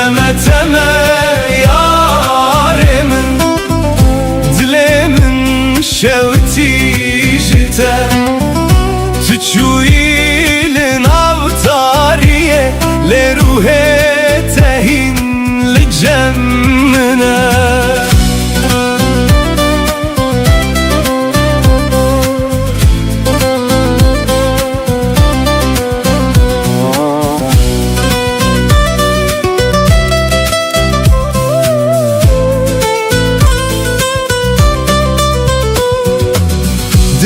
Teme teme yarimin, dilemin şevti jite, تچویل ناوتاریه لروح تهین لجمنه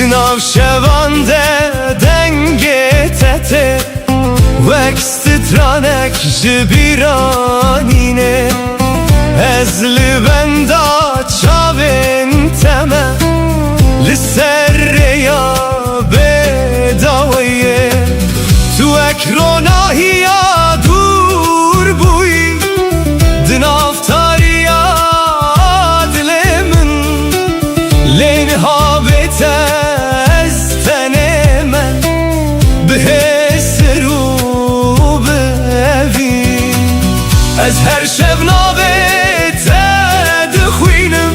دناو شوانده دنگه تته وکسترانک جبیرانینه از لبندا چاوین تمه لسر یا بداویه تو اکروناهی یا دور بوی دناو تاریا دلمن لینها بته از هر شب نابت دخوینم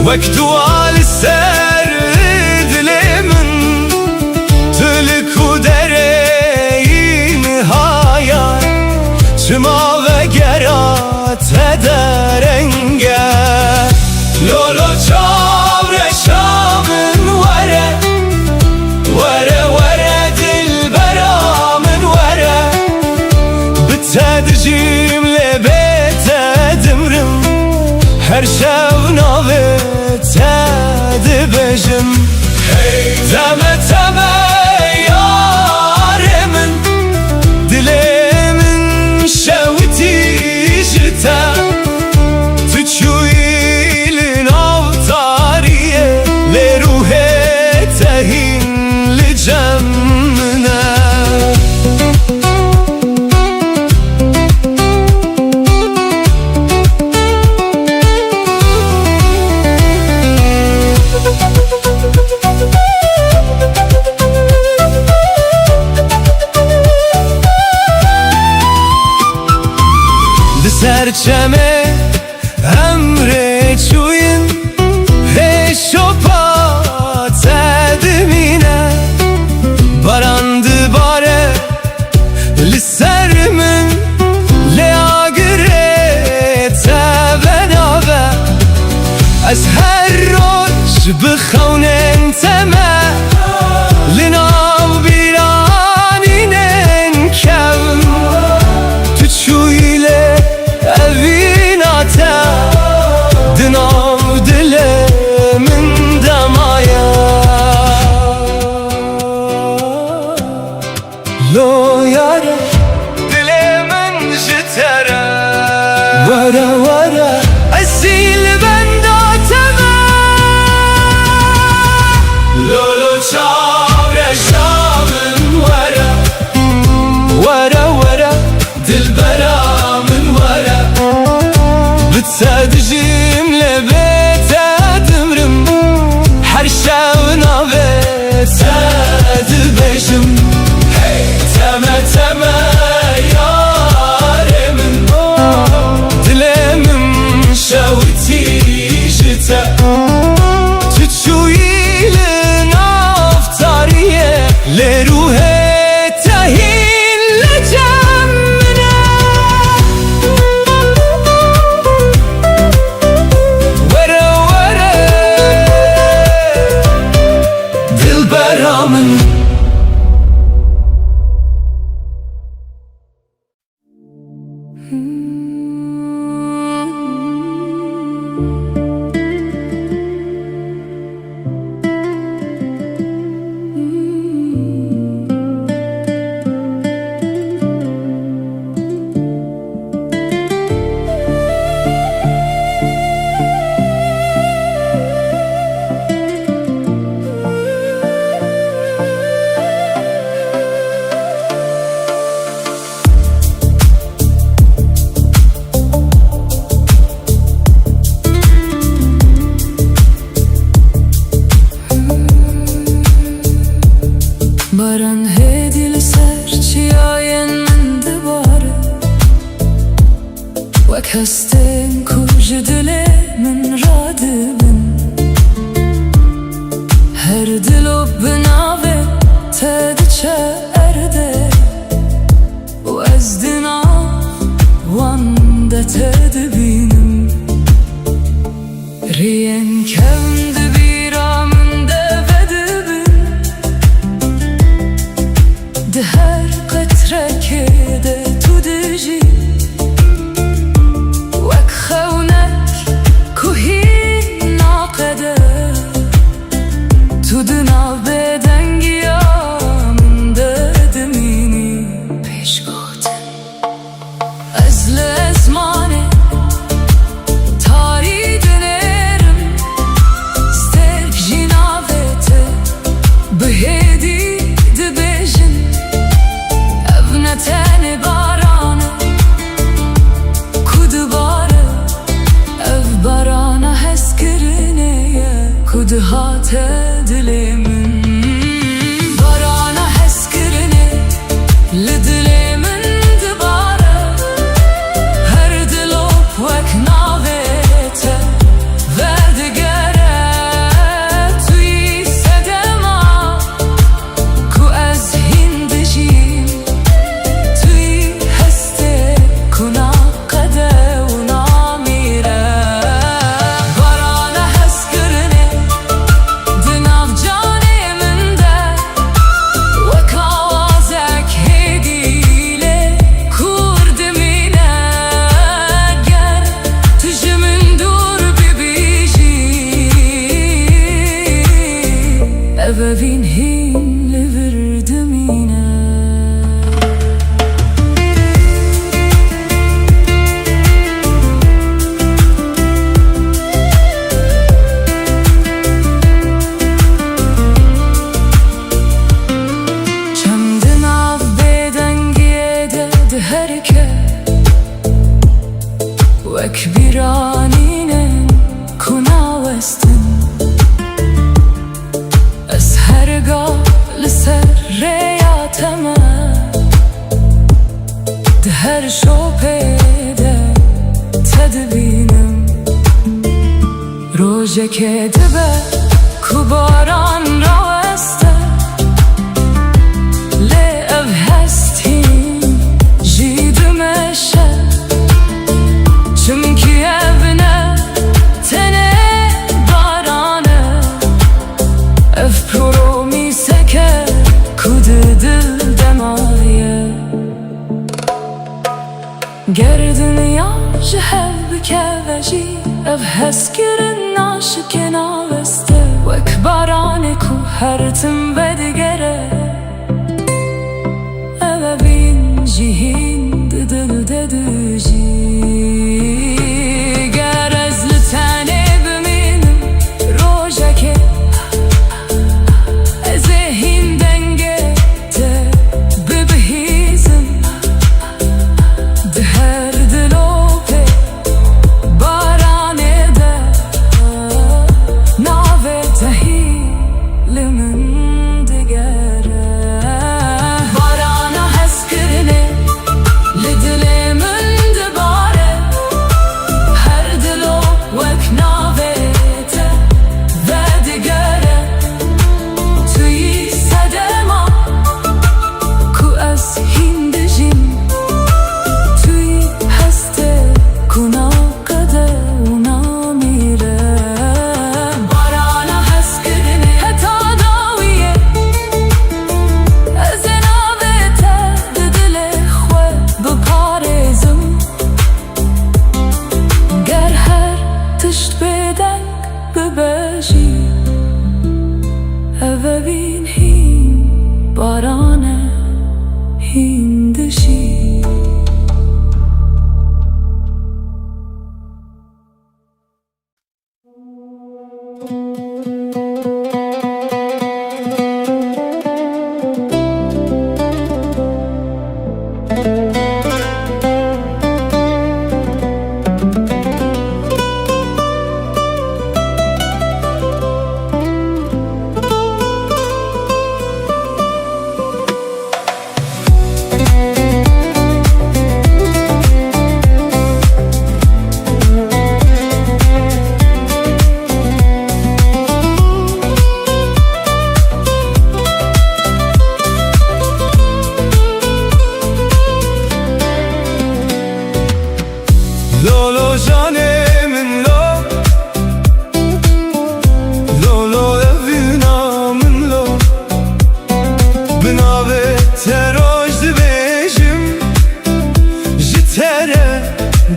وقت وال سر دل من تلک و دره نهایت چما و گرات درنگه لولو چاور شامن وره وره وره دل برامن وره بتدجیم هر شب ناوه تد بجم تمه تمه یارمن دلمن شوتی جتا تچویل ناوتاریه لروح تهین لجمنه سرچمه امره چوین هشوپا تدمینه باراند باره لسر من لیاگره تبناوه از هر روز بخونن تمه لناو بیرانینن کم تو چویله اویناتا دناو دل من دمایا لو یاره دل من جتره وره وره اصیل بنداتمه لولو چاوره شامن وره وره وره دل برامن وره بتسادجیم لبیت دمرم هر شب نابت بشم تمه تمه یارمن دلمم شوتی جتا تچویل نافتاریه لروح تهین لجمنه وره وره دل برامن Wek hestin ku ji dilê min radibin, her dilo bi navê te diçe erde, û ez di nav wan de te dibînim. Riyên kevn di bîra min de vedibin, di her qetrekê de tu dijî, wek xewnek ku hîn naqede, tu di nav bêdengiya min de dimînî. Pêşgotin ez li ezmanê tarî dinêrim, stêrk jî navê te bi hêdî dibêjin. Ev ne tenê baran e ku dibare, ev barana hezkirinê ye ku dihate dilê min. Barana hezkirinê li dilê min dibare, her dilop wek navê te verdigere. Tu yî sedema ku ez hîn dijîm, tu yî hestê ku naqede û namîre. Barana hezkirinê di nav canê min de, wek awazek hêdî lê kur dimîne. Ger tu ji min dûr bibîjî, ev evîn hîn li vir dimîne. Çem di nav bêdengiyê de di herike, wek bîranînin ku nawestin. Ez hergah li ser rêya te me, di her şopê de te dibînim. Rojekê dibe ku baran raweste, lê ev hestîn jî dimeşe. Çimkî ev ne tenê baran e, ev promîseke ku di dil de maye. Ger dinya ji hev bikeve jî, ev hezkirin naşikê naweste, wek baranê ku her tim vedigere. Ev evîn jî hîn di dil de dijî. Ger ez li tenê bimînim rojekê, ez ê hîn dengê te bibihîzim. Di her dilopê baranê de, navê te hî li min digere. Barana hezkirinê li dilê min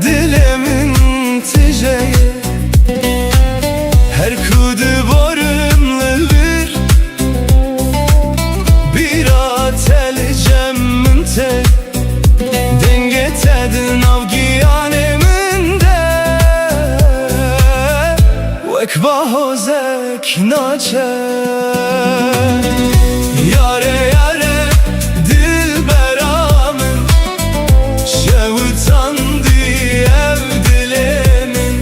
dilimin tijeye her kudu borumlu bir ateli cemmin tek denge tedin avgiyaneminde vek bahozek naçe yare yare dilberamın şevutandı ev dilimin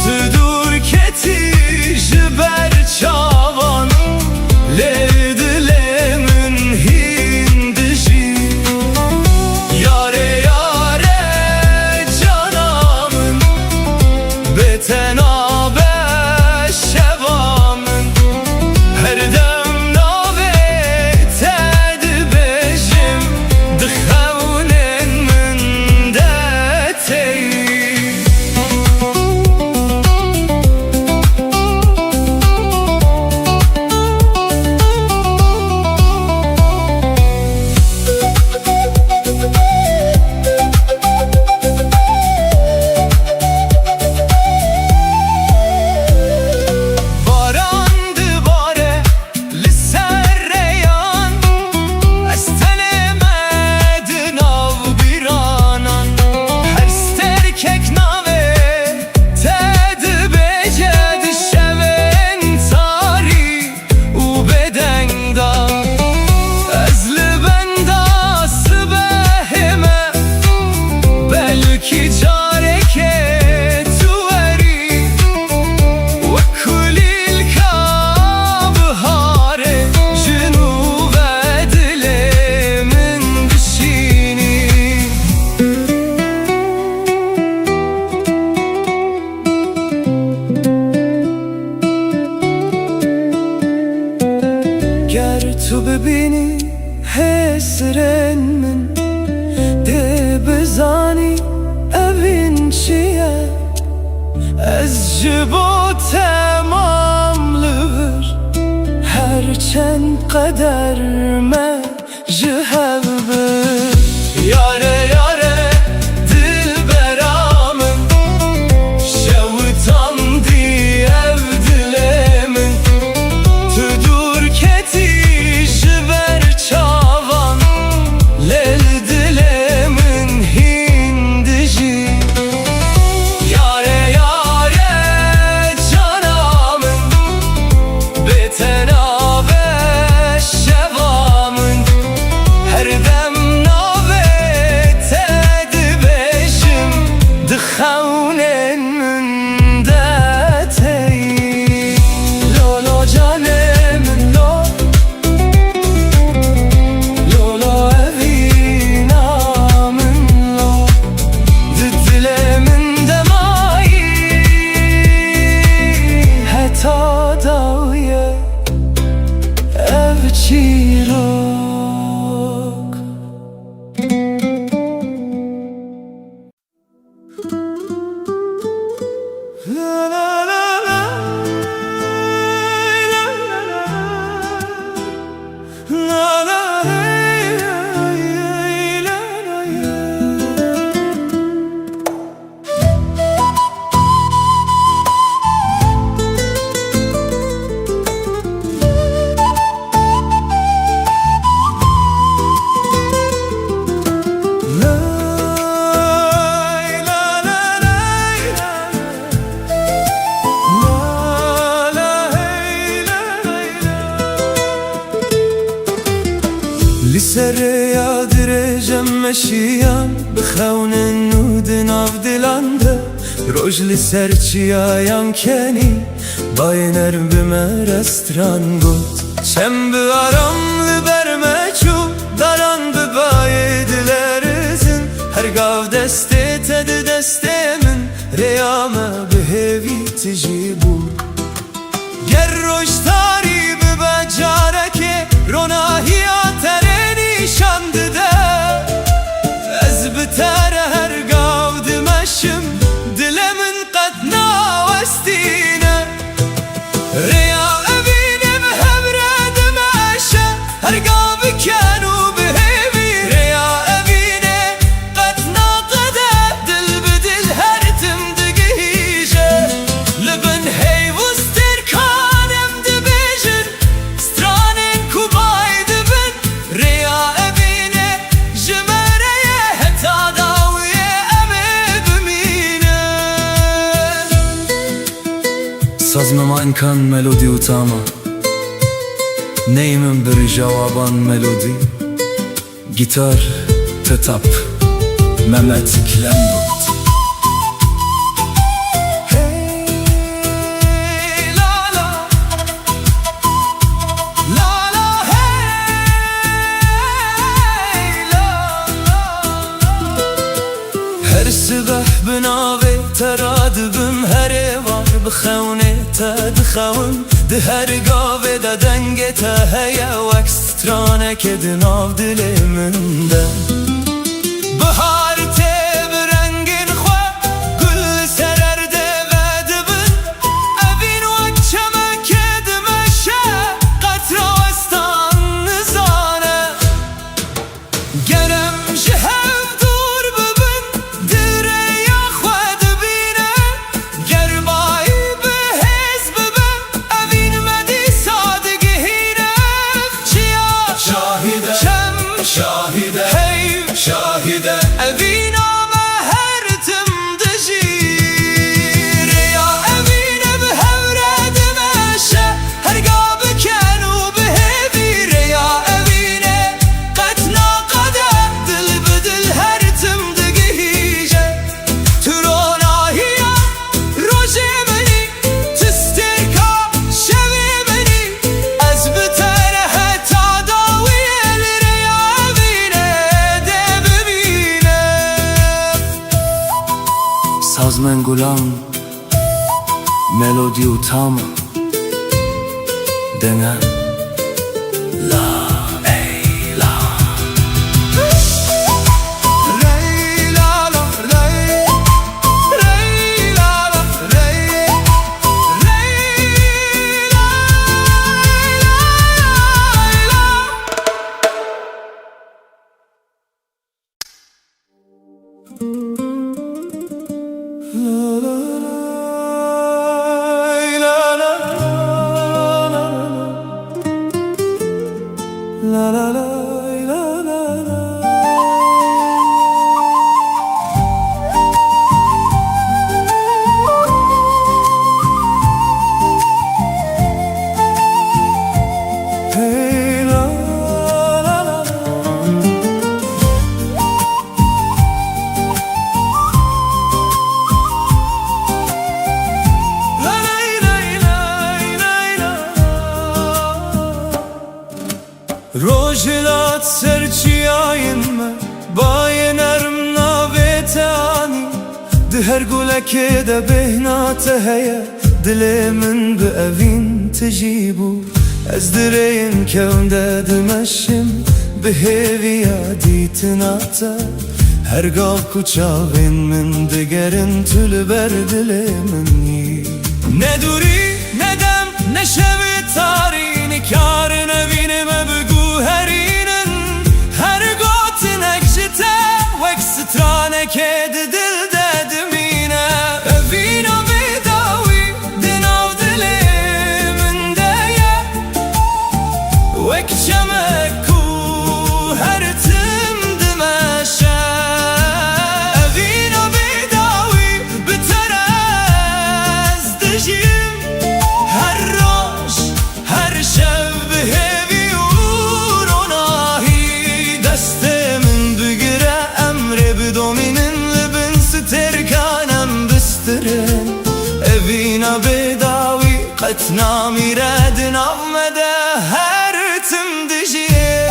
tüdur keti jiber çavan le dilimin hindişi yare yare canamın beten abe şevamın her dem nave ted bejim dıxevnen min detey Barandı bare li serreyan estelemedin av bir anan her sterkek nave ted becedi şeven tari u bedenda ezli benda sıbehime belki careke tuveri وكل الكابهار جنوب دلي من بشيني گر تو ببینی حسرن من ده بزانی اوین چیه از جبو tamamlıdır herçen kader me cihevbir yare yare dilberamın şevutan ev dilimin tüdur keti jiber çavan lel dilimin hindici yare yare canamın beten abe şevamın her dem nave ted bejim dıxevnen min detey lo lo canemin lo lo lo evinamın lo dilimin demayi heta dawiye ev çirok la la la la la la la hey, hey, la la la لسر درجم مشیان بخون نود ناف دلانده روج لسر چیایان کنی باینر بمر استران گوت چم بیارم لبرمه چو داران ببای دلرزن هر گاو دسته تد دسته من ریامه بهوی تجیبو گر روش تاری ببجارکه روناهی آترینی شانده از بتر هر گاو دمشم دلمن قد ناوستینه ریا ابینم هبره دمشه هر گاو کنو بهوی ریا ابینه قد ناقده دل سازمما إن كان ملودي وتاما نيمن بر جوابان ملودي جيتار تتاب ممت كلام هر سبح بناوي ترادبم هر وار بخونه تدخون ده هر گاوه ده دنگ تهیه وکسترانه که دناو دل من ده بهار تب رنگین خواه گل سررده و دبن اوین وکچمه که دمشه قطرا استان نزانه گرم جهه شاهده هی شاهده اوینا مهرتم دجیر یا اوینه به هورد مشه هرگا بکنو به هبیر یا اوینه قطنا قده دل بدل هرتم دگیجه تروناهیا روژه منی تسترکا شوی منی از بتره تا داوی سازمن گلان ملودی و تاما دنه لا ای لا ری لا لا ری ری لا لا ری ری لا La la la la la la. Hey la la la. La la la la la. روجلات سرچی آینمه بای نرم ناویتانی ده هر گلک ده بهنات هیا دل من به اوین تجیبو از درین کون ده دمشم به هیویا دیتناتا هرگاه کچاوین من دگرن تل بر دل منی ندوری ندم نشوی تارین کار نبینم بگو هرینن هر گوت نکشته وکسترانه که دل ددمینه اوینا بیداوی دناو دل من دیه وکچمه کو هرتم دمشه اوینا بیداوی بتر از دجیم هر روش هر شب هیوی وروناهی دست من بگیره امر بدومینن لبن سترکانم بسترن اوینا بیداوی قطنا میردن آمده هر تم دجیه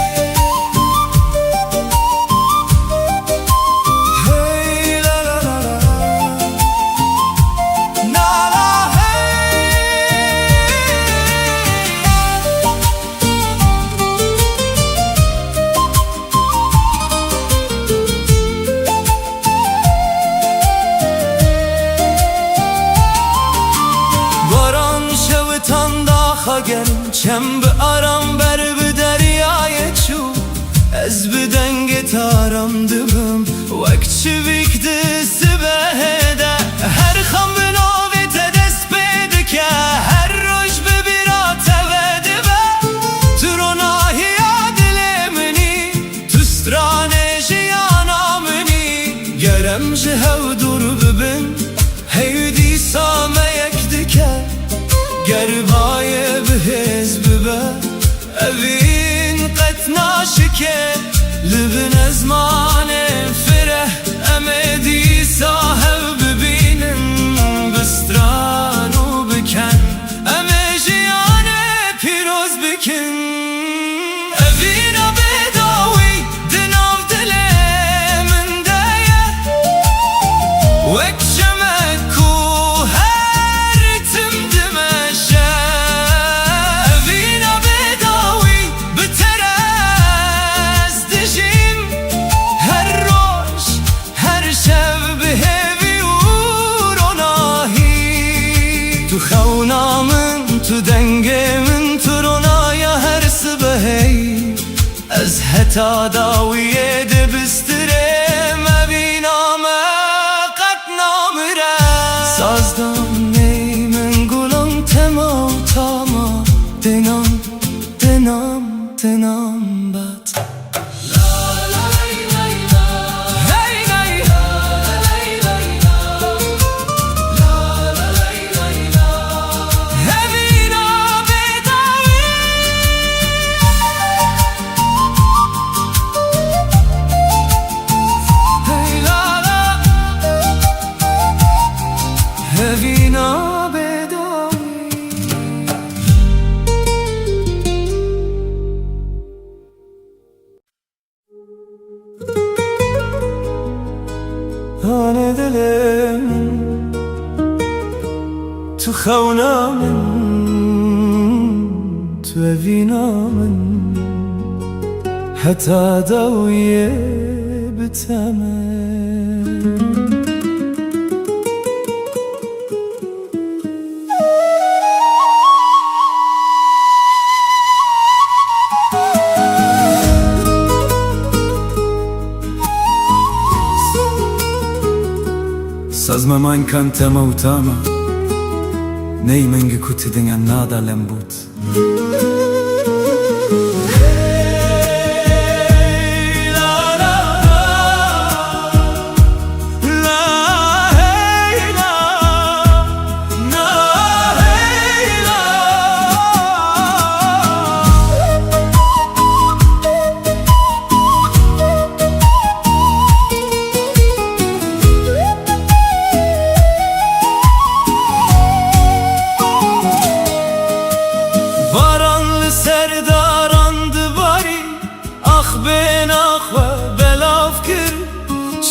گرم چم به آرام بر به دریای چو از به دنگ تارم دبم وقت چویک دست بهده هر خم به نوی تدست بده که هر روش ببیرات وده با تروناهی دل منی تسترانه جیانا منی گرم جهو دور ببین هیدی سامه یک دکه ناشکه لبن ازمان فره امدی صاحب ببینن بستران و بکن امجیان پیروز بکن اوینا بداوی دناف دل من دایه وک شمکو هر تم دمشه اوینا بداوی بترز دجیم هر روش هر شب بهوی و روناهی تو خونا من تو دنگ من تو رونایا هر سبهی از حتا داویه دبستره مبینام قد نامره سازدم نی من گلم تما تاما دنام دنام دنام بد هوینا بداوی آن دلم تو خونا من تو هوینا من حتی داویه بتمه Sazma man kan tema utama Nei menge kuti dinga nada lembut سردارند باری آخ بین آخ و بلاف کر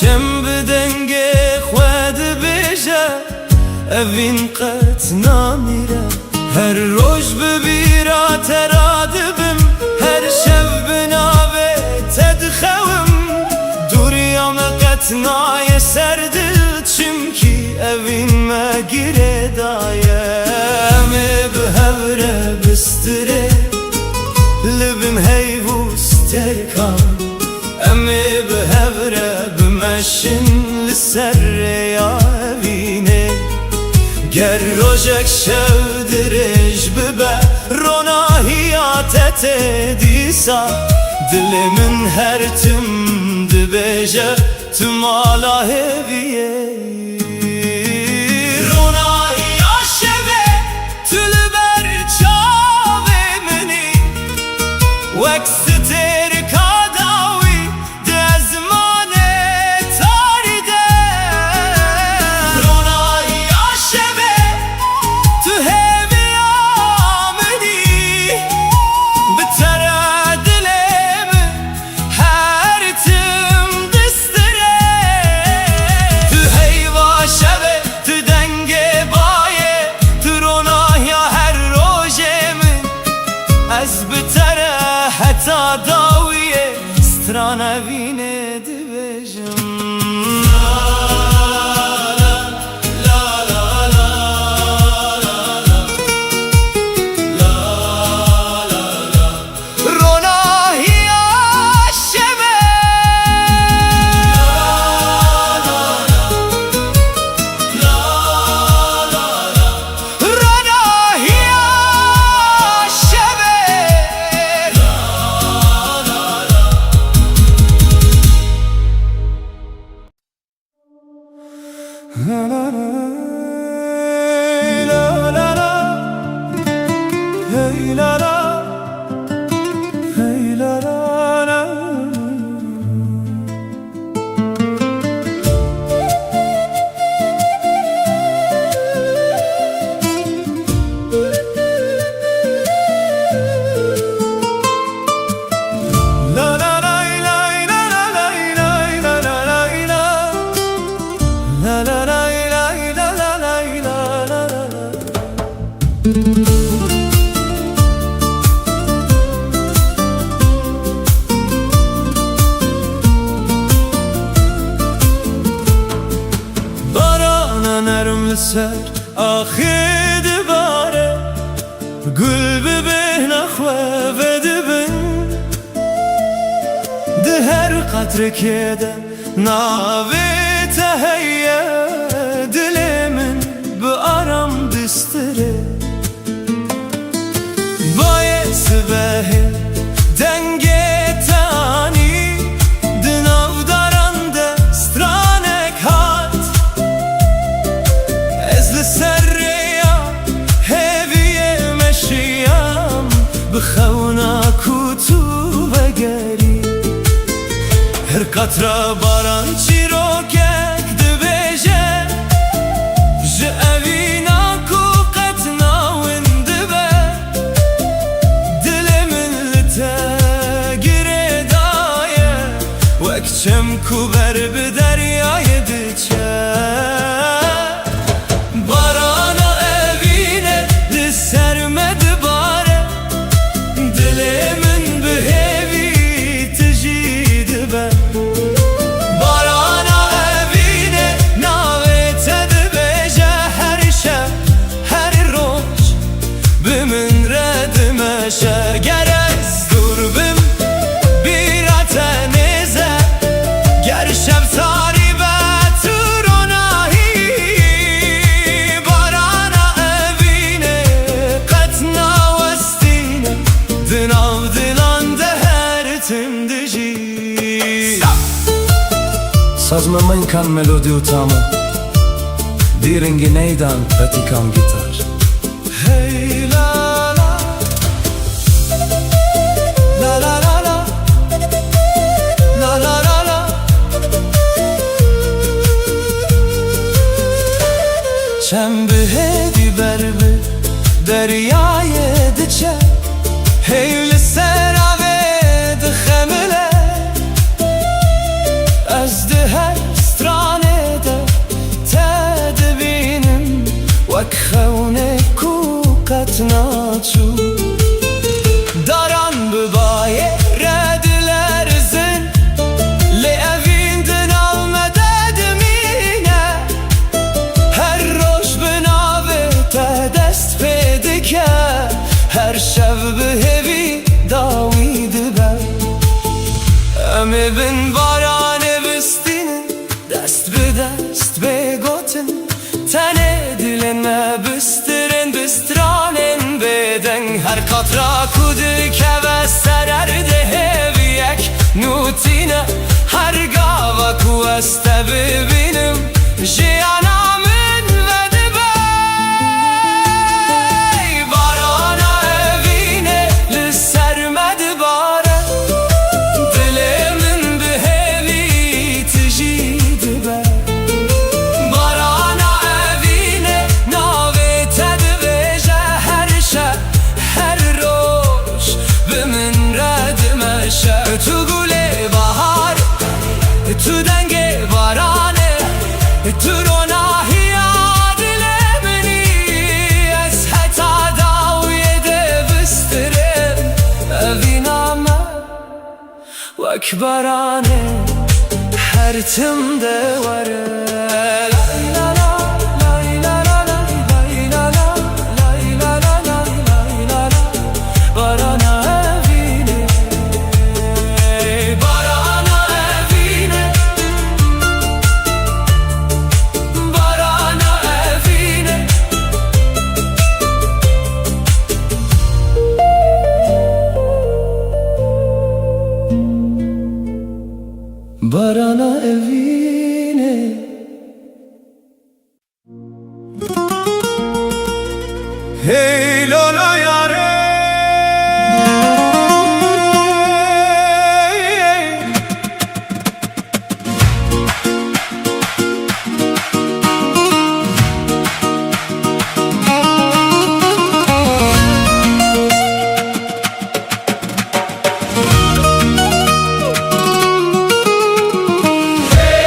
چم بدنگ خود بیشه اوین قط نامیره هر روش ببیرا ترادبم هر شب بناوه تدخوم دوریام قط نای سردل چمکی اوین مگیره دایه امی بهوره بستره لبم هيبوس تركان أمي بهبرة بمشن للسر يا بيني قروجك شودرج ببا روناهيات تديسا دل من هرتم دبجة تمالا هبيه وكستر كاداوي ده زمان تاريده روناهي عشبه تو هبي آمني بترى دلم هرتم دستره تو هيوا شبه تو دنگ بايه تو روناهي هر روجه من از بتره حتی داویه سترانه وینه دبجم Hey la la, hey la la, La la la la la la la la la. Barana nərm sər axı dibare Gül bibin axve ve dibin De her qatre kede navi teheyye Dilimin bu aram distire Bayesi behi denge tani Dinav darande stranek hat Ezli serreya heviye meşiyam Bixevna kutu ve geri Her qatra baran çirokek dibêje Ji evîna ku qet nawin dibe Dilê min li te girêdaye Wek çem ku ber bi deryayê diçe Barana evîne li ser me dibare Dilê min bi hêvî tijî dibe Gerez durbim bir atenize Gerşev taribet ronahi Barana evine qetna westine Dinav dilan de her timdici Sazma من kan melodi u tamam Diringi neydan pratikam gitar Hey la la La la la la La la la la Çembi hedi berbi deryayê diçe Hey li seravê dixemile Ez di her stranê de te dibînim Wek xewnek ku qet naçû Daran bi bayê redilerzin Lê evîn dinav me de dimîne Her roj bi navê te dest pê dike Her şev bi hêvî dawî dibe Em ê bin baranê bistînin Dest bi dest bê gotin Tenê dilên me bistirin Bistranên bêdeng Her qatra ku dikeve ser erdê hêviyek Nûtîne her gava ku ez te bibînim Jiyana min ve dibe Barana evîne li ser me dibare Dilê min bi hêvî tijî dibe Barana evîne navê te dibêje Her şev her roj bi min re dimeşe Tu gulê bahar tu dengê baranê Tu ronahiya dilê minî Ez heta dawiyê de bistirim Evîna me wek baranê her timde were La la la la la la la la la la la la Barana evîne Barana evîne Barana evîne Barana evîne Hey lola yare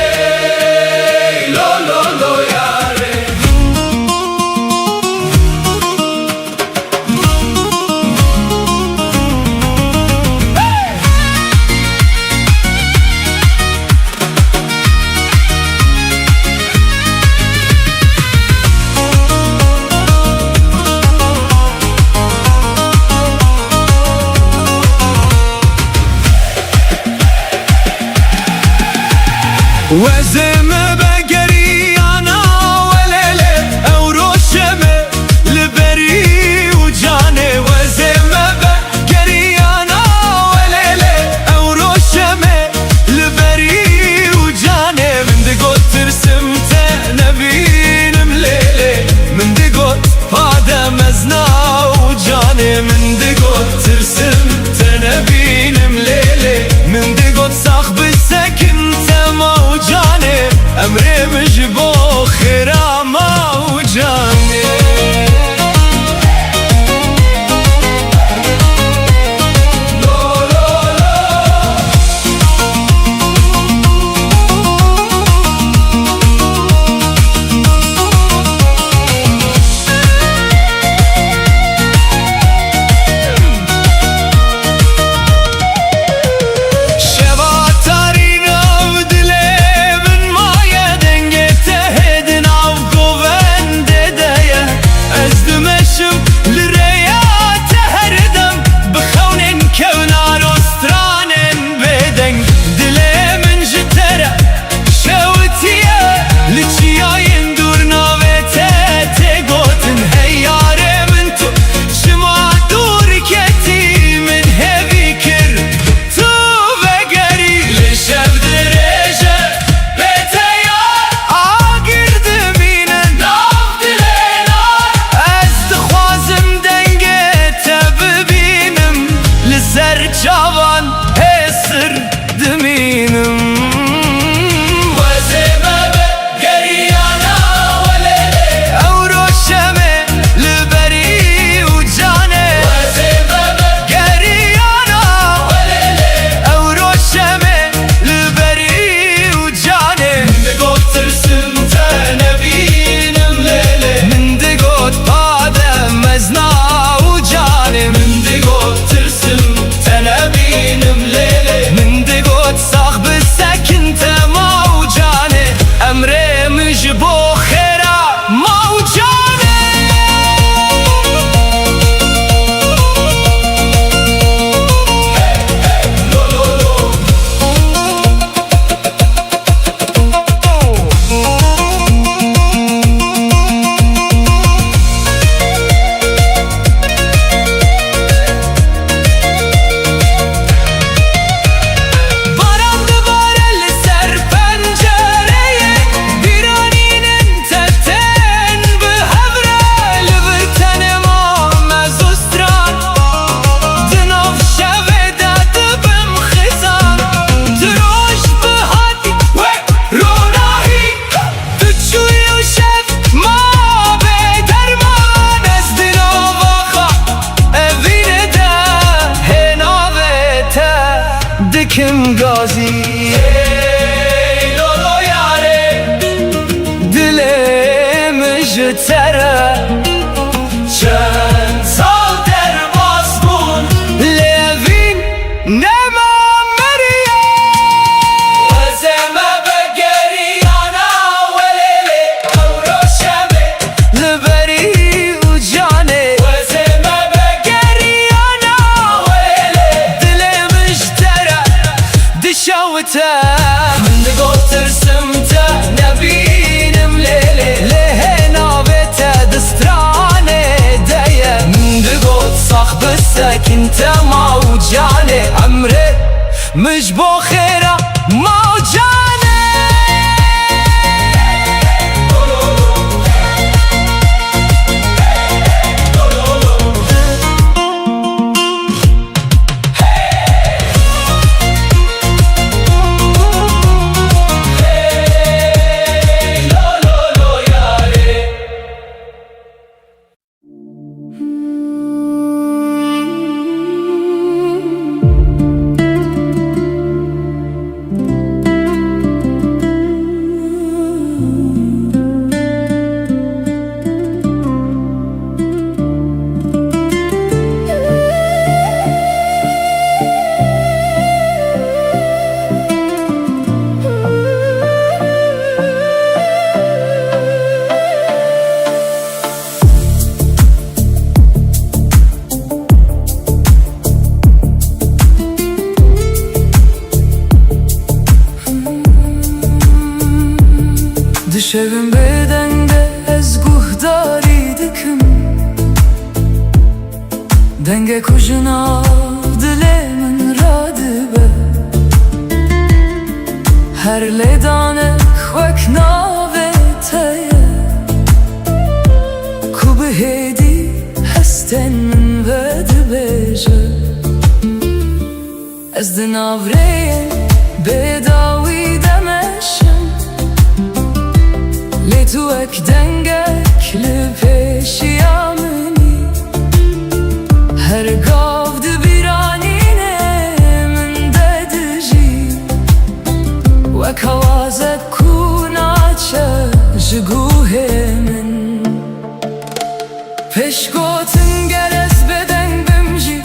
Hey lo lo وزم بقري انا وليلي او روشمه لبري وجاني وزم بقري انا وليلي او روشمه لبري وجاني من دقوت ترسمت نبين مليلي من دقوت هذا مزنا وجاني من دقوت ترسمت نبين مليلي من دقوت صاحب السكن موجاني أمري مجبو خيرا موجاني دکم گازی لولو یاره دلم جتره چند سال در باسمون لوین نما مریه وزم بگری انا ولیلی او روشمه لبری و جانه وزم بگری انا ولیلی دلم اشتره دشاوته من دقوت ترسمته نبینم لیلی لهنا بته دسترانه دیه من دقوت صاحب السكن موجانه عمري مش بو خيره موجانه شبم بدنگه از گوهداری دکم دنگه کجنا دل من را دبه هر لیدانه خوک ناوه تایه کو به هیدی هستن من و دبیجه از دناوره بداوی دمشم لی تو اک دنگک لپیشیا منی هر گاو دبیرانینه من ددجی وک آوازت کو ناچه جگوه من پشگوتن گرز بدنگ بمجی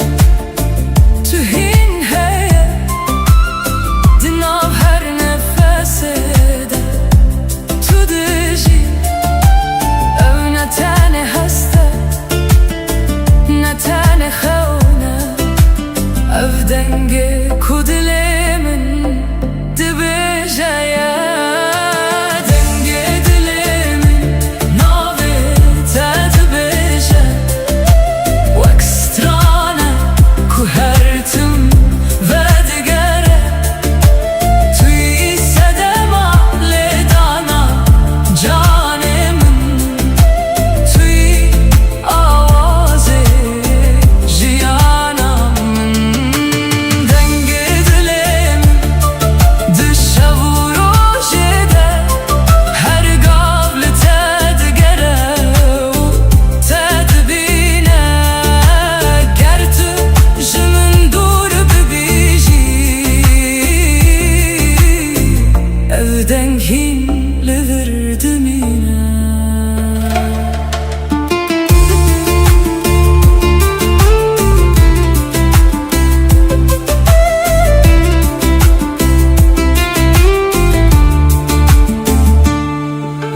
تو هین هیه دناو هر نفسه ده تو دجی او نتانه هسته نتانه خونه او دنگه کدل من دبجه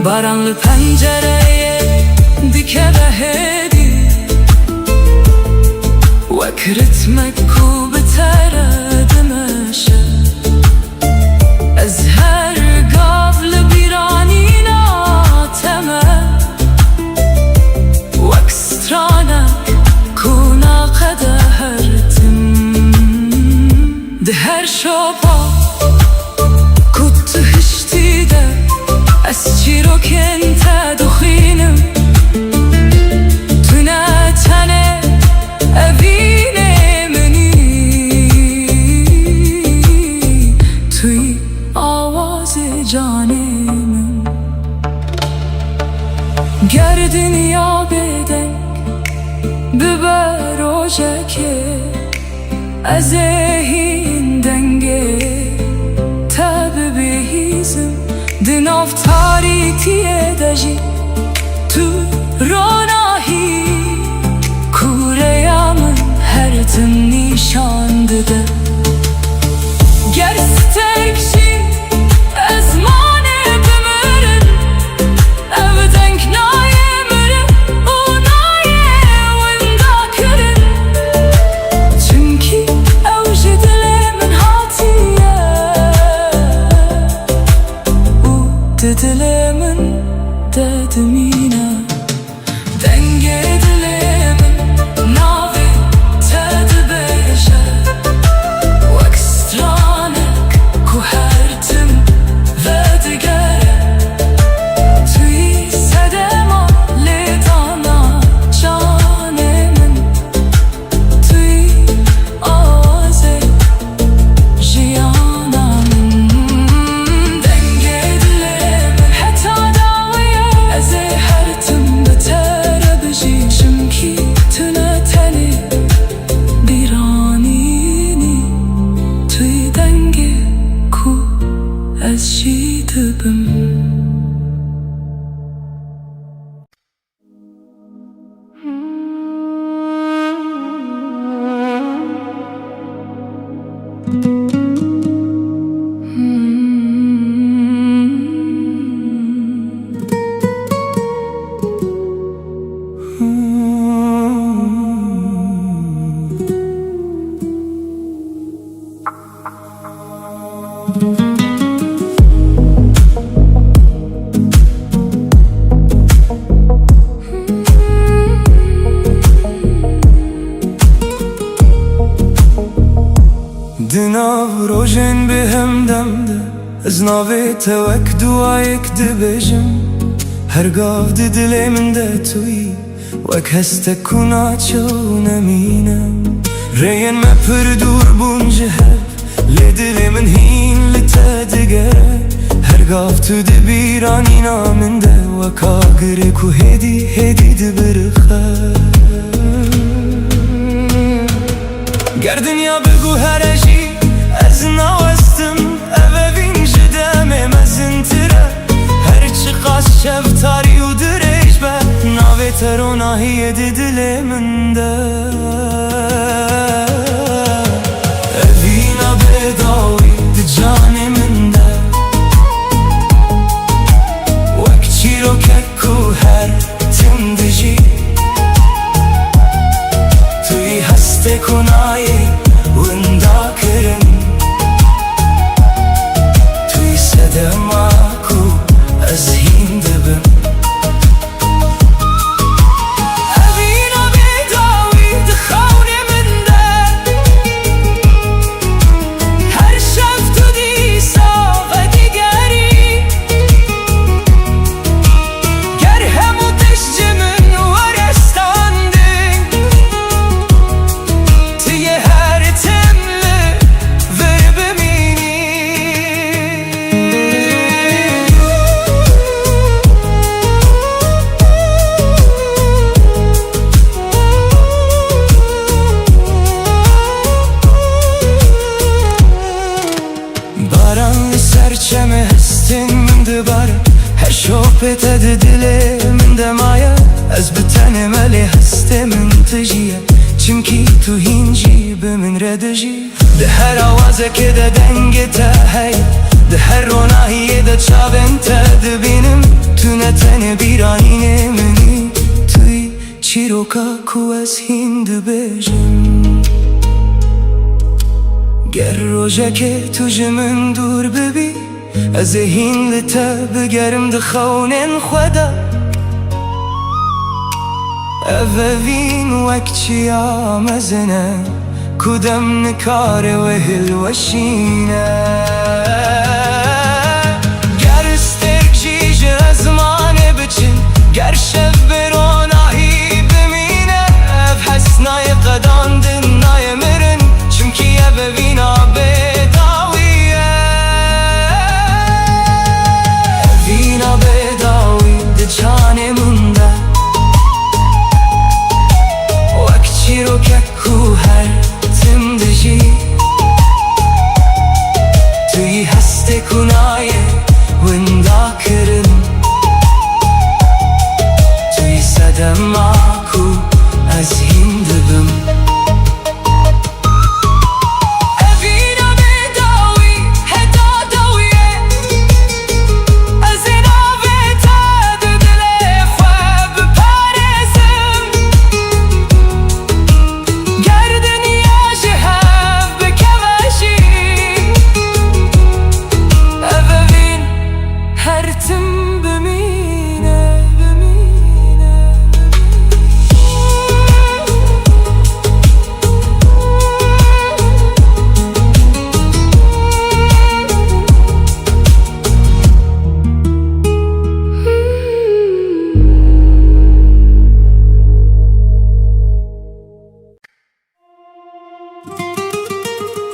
Baranlı pencereye dike ve hedi Vek ritmek ku bitere demeşe Ez her gavlı biranina teme Vek stranek ku naqede hertim De her şopa kuttu hişti de از چی رو کنت دخینم تو نتنه اوینه منی توی آواز جانم گر دنیا بدنگ ببر و جکه از این دنگه تب بهیزم دناف تاریکیه دجی تو روناهی کوره من هر تم نیشان دده گر سترکشی از مانه بمرن او دنگ نایه مرن او نایه وندا کرن چونکی او جدل من هاتیه دلمن ددمینه دنگه دلمن ناوی تدبیشه وک سترانک کو هرتم و دگره توی صدما لیدانا جان من توی آواز جیانم دنگه از هر تم روژن به هم دمده از ناویت وک دوایک دبیجم هرگاف دی دل من ده توی وک هست کنا چو نمینم رین ما پر دور بونجه لی دل من هین لتا دگره هرگاف تو دی بیرانی نامن ده وک آگره کو هدی هدی دی برخه گر دنیا بگو هرشی از ناوستم اوه وین جدمه مزنتره هرچی قاس شفتاری و دریش به ناوی تروناهی دی دل من ده اوینا بداوی دی جان من ده وک چی رو ککو هر تم دجی توی هسته کنایی وندا کرن توی صدماکو از هین دبم اوینا بیداوی دخون من ده هر شب تو دیسا و دیگری گر همو تشج من ورستاندی توی هر تمله ور ببینی باران سرچمه هستین من دباره هر شوپت ده دل من دمایه از بتن ملی هسته من تجیه چمکی تو هینجی به من ردجی ده هر آوازه که ده دنگ تا هی ده هر روناهی ده چابن تا دبینم تو نتن بیرانین منی توی چی رو که کو از هین دبیجم گر روژه که تو جمن دور ببی از هین لتا بگرم دخونن خدا اووین وک چی آمزنه کدام نکار وهل وشینه گر استرک جیج ازمانه بچن گر شب بروناهی بمینه اف حسنای قدان دنای مرن چمکی اووینا بداویه اوینا بداوی ده جان منده وک چی رو ککو هر تم دجی توی هسته کنایه وندا کرن توی صدماکو از هین دبم اوینا بداوی هدا داویه از ناوی تا ده دل خواه بپارزم گر دنیا جهب بکوشی اووین هر تم بمینه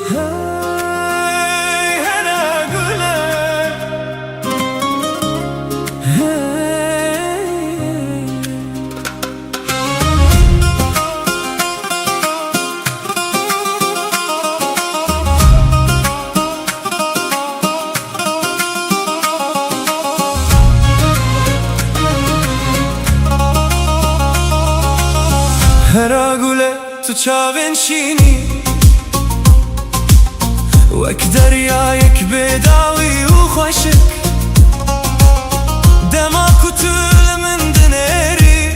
هی هنه گله هر گله تو چاوین شینی وک دریایک بداوی و خوشک دماکو طول من دنیری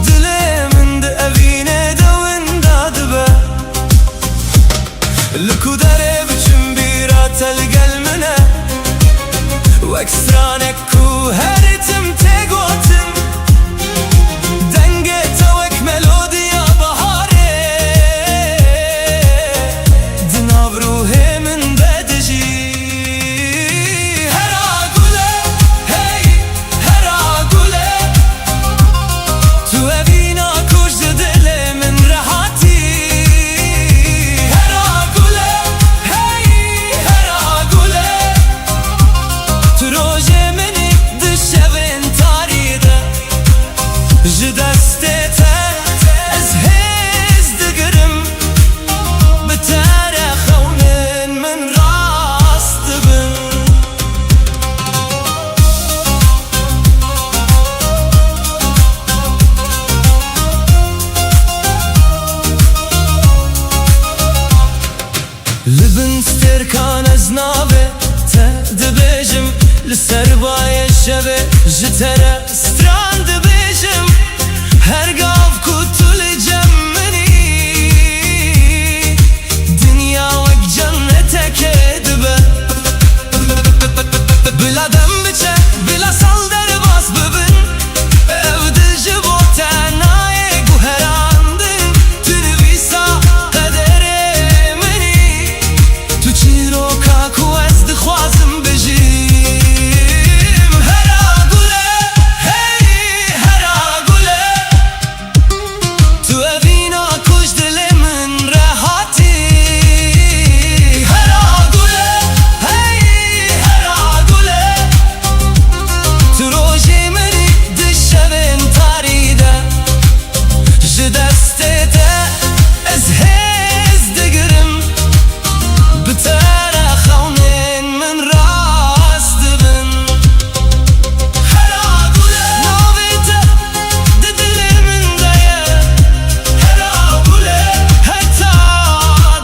دل من ده اوینه دوین دادبه لکو داره بچم بیرا تلگل منه وک سرانک کو هرتم تگوتم دنگه تا وک ملودیا بهاره دناب روحه لسربای شبه جتره ستراند بیشم هر گاو کتول جمنی دنیا وک جنته که دبه بلا دم بچه بلا سال در باز ببین evde jibo tenayê guherandin tu nivîsa qederê minî tu çîroka ku ez dixwazim bijîm hera gule hey hera gule tu evîna kuj dilê min rehatî hera gule hey hera gule tu rojê minî dişevên tarî de ji destê te ez hêz digirim bi te re xewnên min rast dibin hera gule navê te di dilê min de ye hera gule heta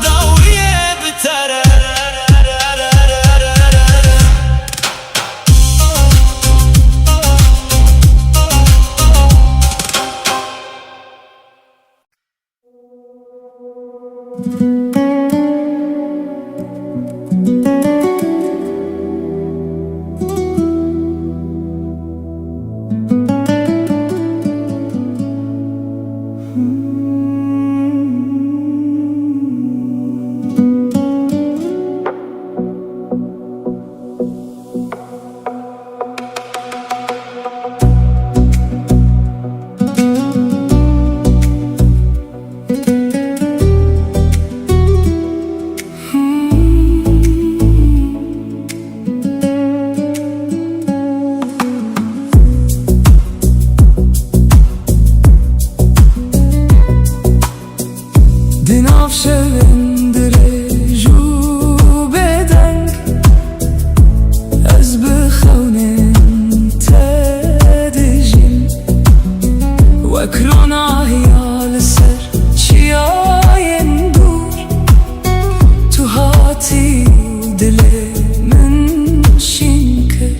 dawiyê bi te re Din avşevindirê jû bêdeng ez bi xewnên te dijîm wek ronahiya li ser çiyayên dûr tu hatî dilê min şîn kir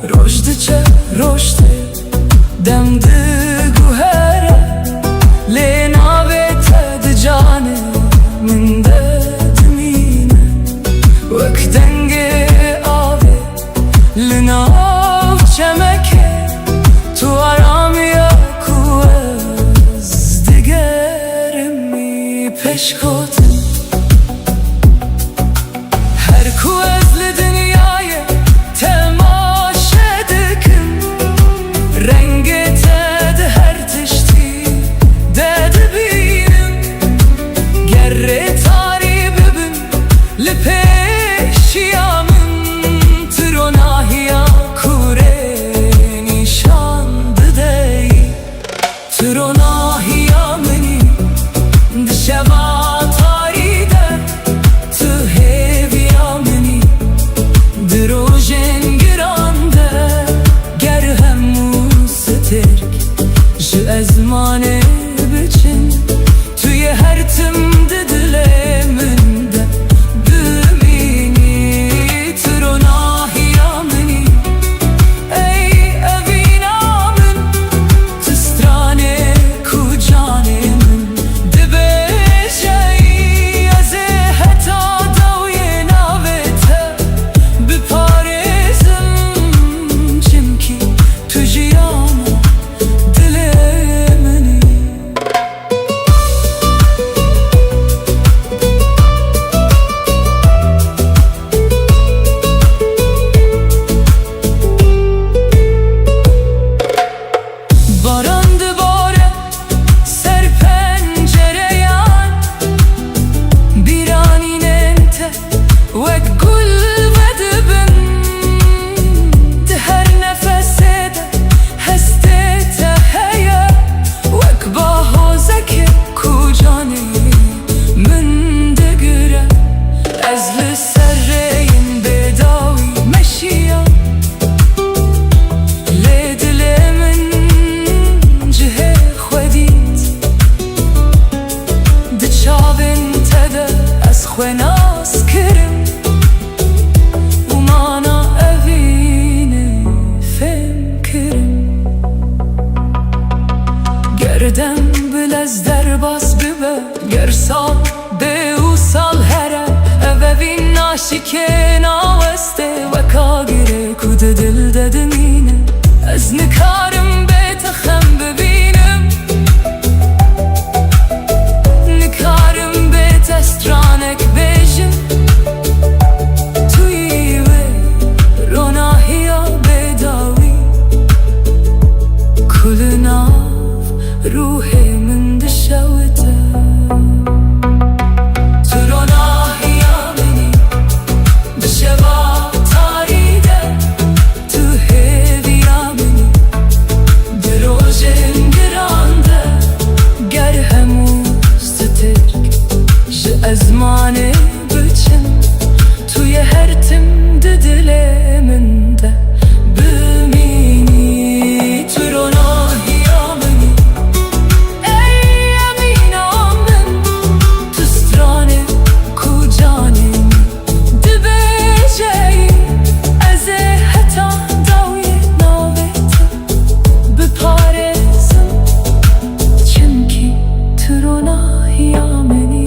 roj diçe roj tê dem diguhere lê navê te di canê min de dimîne wek dengê avê li nav çemekê tu aramiya ku ez digerimî peşkotin her ku ez li dinyayê temaşe dikim rengê te ناشکه ناوسته وکا گره کود دل ددمینه از نکارم بیت خم ببینم نکارم بیت استرانک بیجم توی وی روناهی ها بیداوی کل ناف روح من دشوته زمانه بچن توی هر تم دل من ده بمینی تو روناهی آمنی ای امینام من تو سترانه کجانی دبجی از حتا داوی ناویت بپارزم چنکی تو روناهی آمنی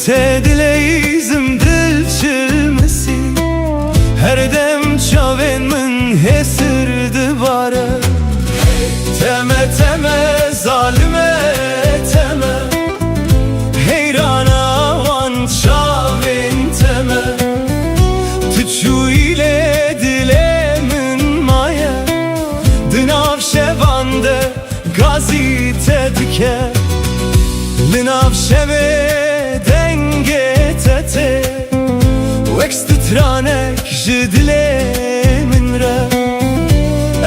Dileyizim dil çilmesi her dem çaven min hesirdi bare teme teme zalime teme heyrana van çaven teme tüçü ile dilemin maya dınav şevande gazite dike linav şeve وكستترانك جدلي من را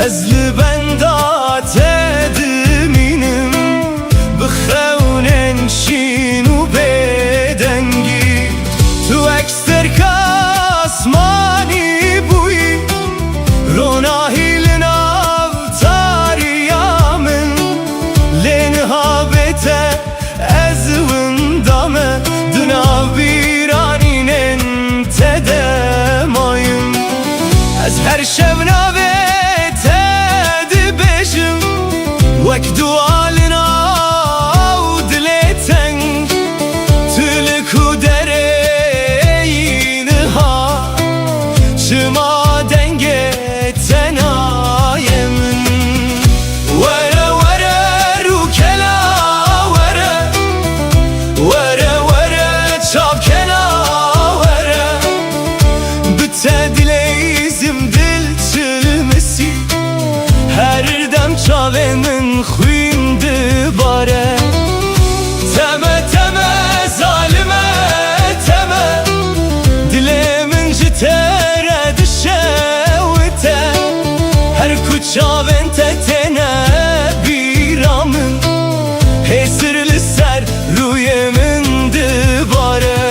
أزل بندات دمينم بخونن شين وبدنجي تو أكستر كاسماني بوي روناهي لناو تاريا من لنها بيته أزون دامه دناو بيرانينن تدمایم از هر شب نویت دبشم وک دوالنا و دلتن تلکو درینها شما دنگه تنایم وره وره رو کلا وره وره وره چاب کلا dileyizim dil çilmesi her dem çavemin xuyimdi bare teme teme zalime teme dilemin jitere dişevite her kuçaven tetene biramın hesirli ser ruyemin dibare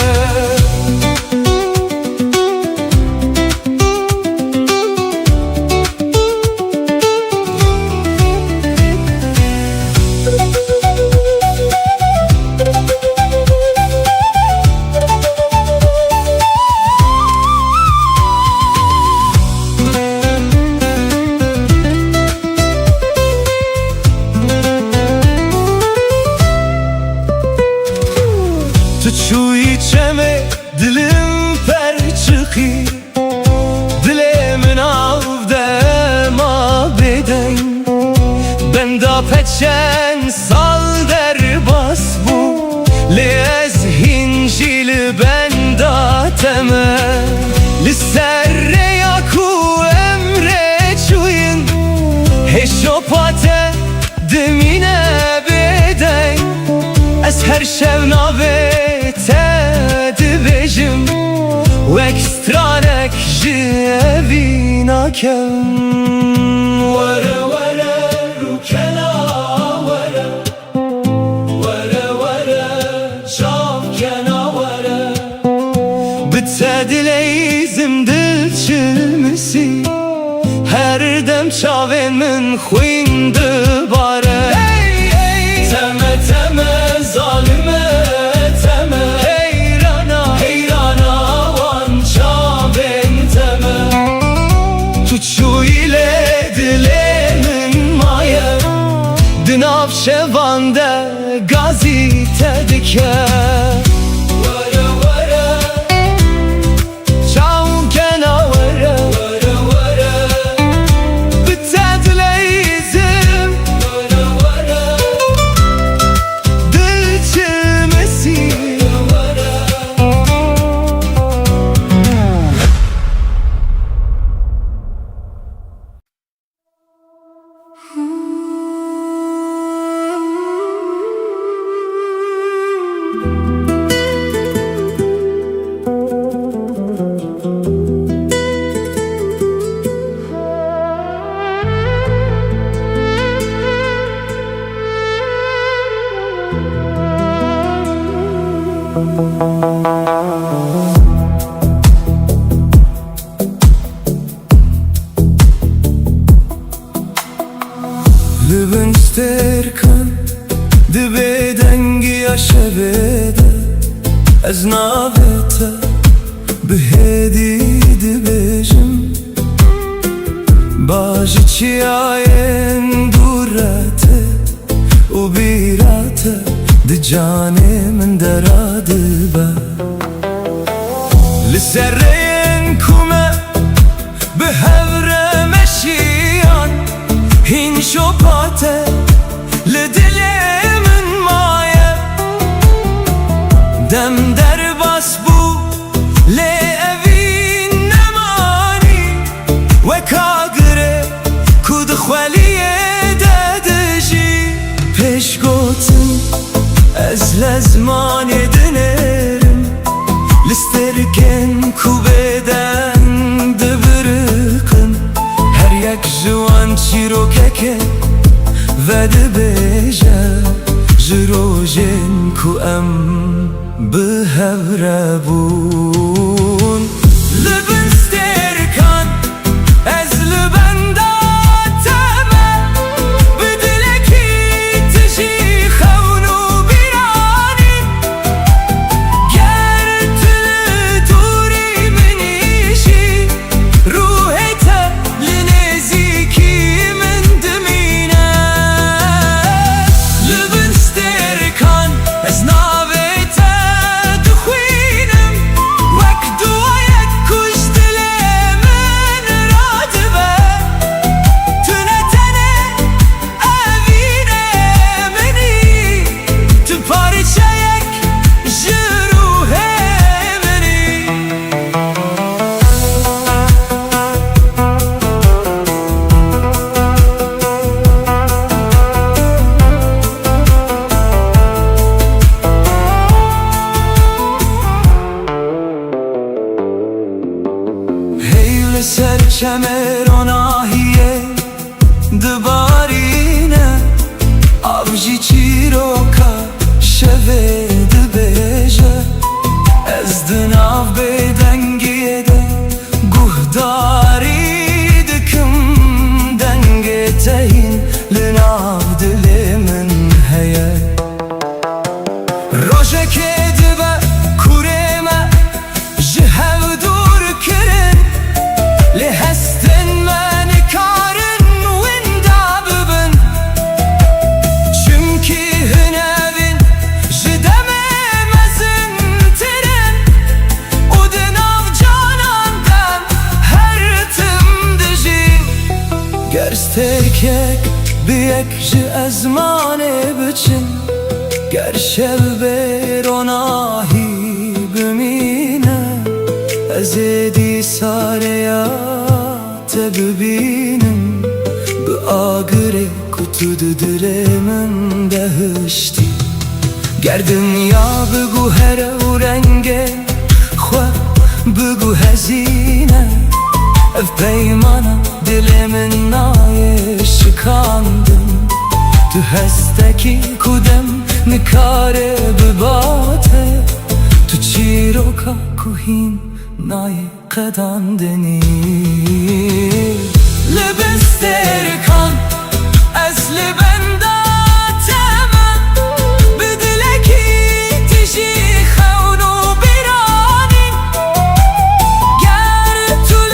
Çuy çeme dilim per çıkı dilimin avde ma beden ben da çen sal derbas bu Lez hincil benda teme Lisserre yaku emre çuyun Heşopate demine bedey Ez her şevnavete dibejim Vekstranek jevina kem Vere vere rukena vere Vere vere çavkena vere Bitse dileyzim dil çilmisi Her dem çavên min xwîn dibare Teme teme zalime teme Heyrana heyrana wan çavên teme Tu çûyîlê dilê min maye Di nav şevan de gazî te dike Were were çavkena were Were were Bitse dileyzim Were were Dil çilmesi Were Lübün sterkan Dibe dengi yaşevede Ez navete Bihedi dibejim Bajı çiyayen durate U birate Di cane min deradı be Liserreyen kume Bihevre meşiyan Hin şopate Le dilemin maye Dem derbas bu Le evin nemani Ve kagre Kud xweliye dediji Peş gotin Ez lezmane dinerim Listerken kubeden dibirikın Her yek jwan çirokeke Ve dibêje Ji rojên ku em bihevre bûn Li bin sterkan Ez li benda teme Bi dilekî tijî xewn û bîranî Ger tu li dûrî min îşî Ruhê te li nêzîkî min dimîne Li bin sterkan Ez navê te dixwînim Wek duayek ku ji dilê min radibe Tu ne tenê evînê minî Tu parçeyek ji ruhê minî Hey li ser çemeronahiye Dibarîne Av jî çîroka şevê dibêje Ez di nav bêdengiyê de Guhdarî dikim dengê te hîn Li nav dilê min heye Rojekê dibe kurê me Ji hev dûr kirin Li hestin me nikarin Winda bibin Çimkî hinevin Ji deme بیک جی ازمانه بچن گر شب بروناهی بمینه از دی ساریات ببینم به آگره کتود درمن دهشتی گر دنیا بگو هر و رنگه خواه بگو هزینه اف پیمانا دل من نای شکاندم تو هستکی کدم نکاره بباته تو چیروکا کوهین نای قداندنی لبستر کن اصل بنداتم بدلکی تشی خونو بیرانی گر طول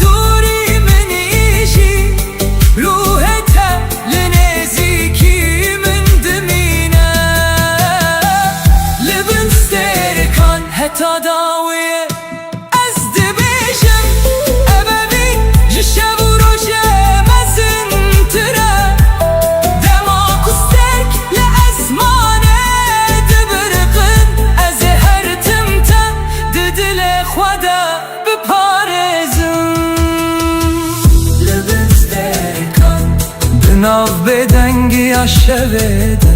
دوری منیشی روحت لنزیکی من دمینه لبستر کن حتی داویه ناو بدنگی شویده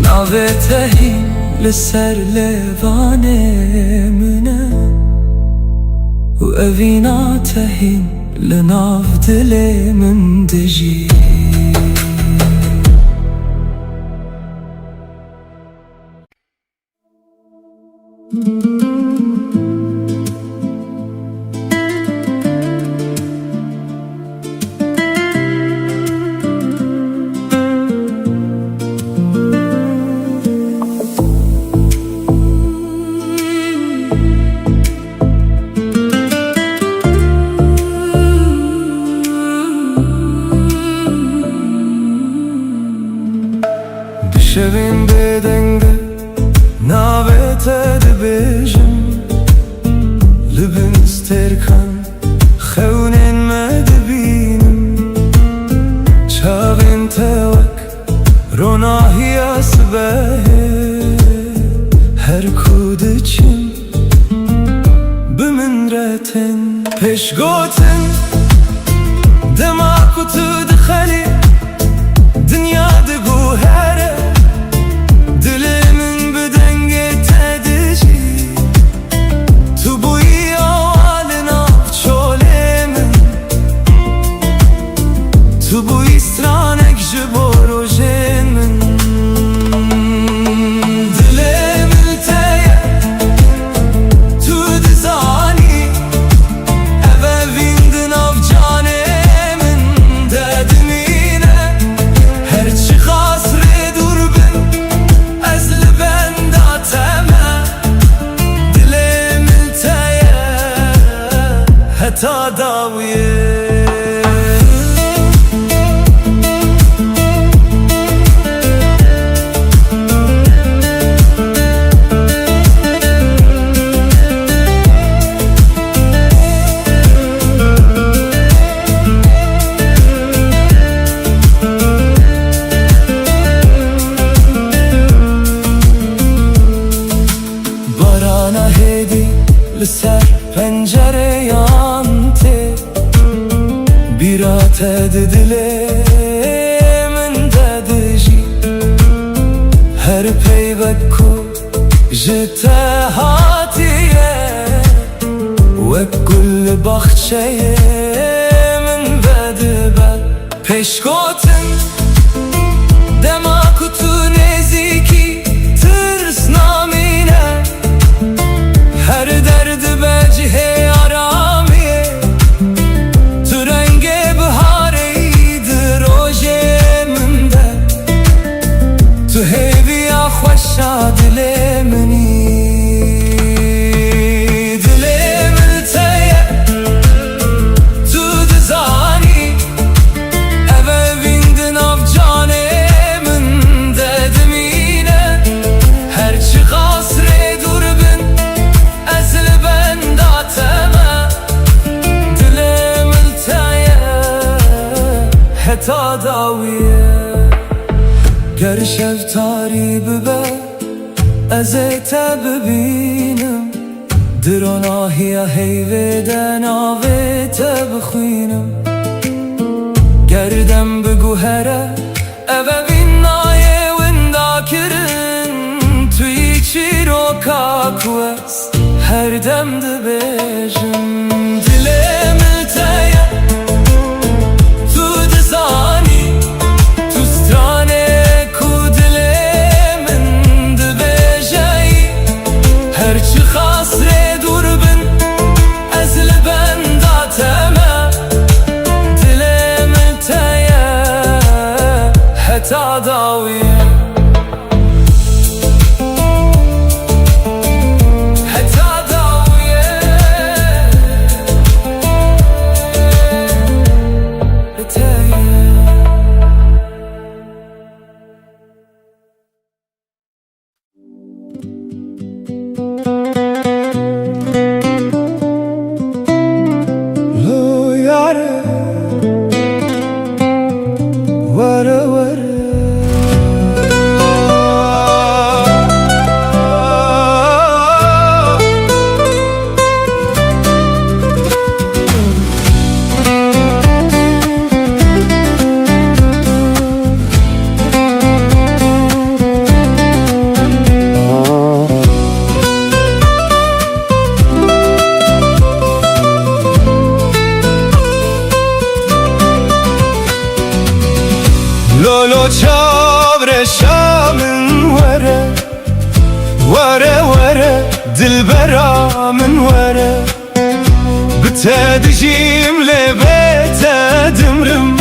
ناو تهی لسر لیوانه منه و اوینا تهی لناو دل من دجی شوین بدنگه ناوت دبیجم لبن استرکن خونین مدبینم چاوین توک روناهی اسبه هر کودچم بمن رتن پیش گوتن دماغ تو دخلی دنیا دگو هره تا داویه barana hedi لسر پنجره یانته بیرات دله من دادجی هر پیوت کو جتا هاتیه و کل بخچه من بدبل پیش گوتن دماغ تو نزیکی ترس نامینه هر درد بجه آرامیه تو رنگ بهاره در روژه منده تو هیوی خوشا دل منی دل من تیه تو دزانی اوه وین ببینم دراناهی هیوه ناویت بخوینم گردم بگو هره اوه بین نایه وندا کرن توی چی رو کاکوست هر دم ده بیجم دلم التایه تو دزانی تو سترانه کو دلم ده بیجایی هرچی خاص ری دور بن از لبن داتمه دلم التایه حتی داویه لولو چاور شامن وره وره وره دلبرا من وره بتدجیم لبیت دمرم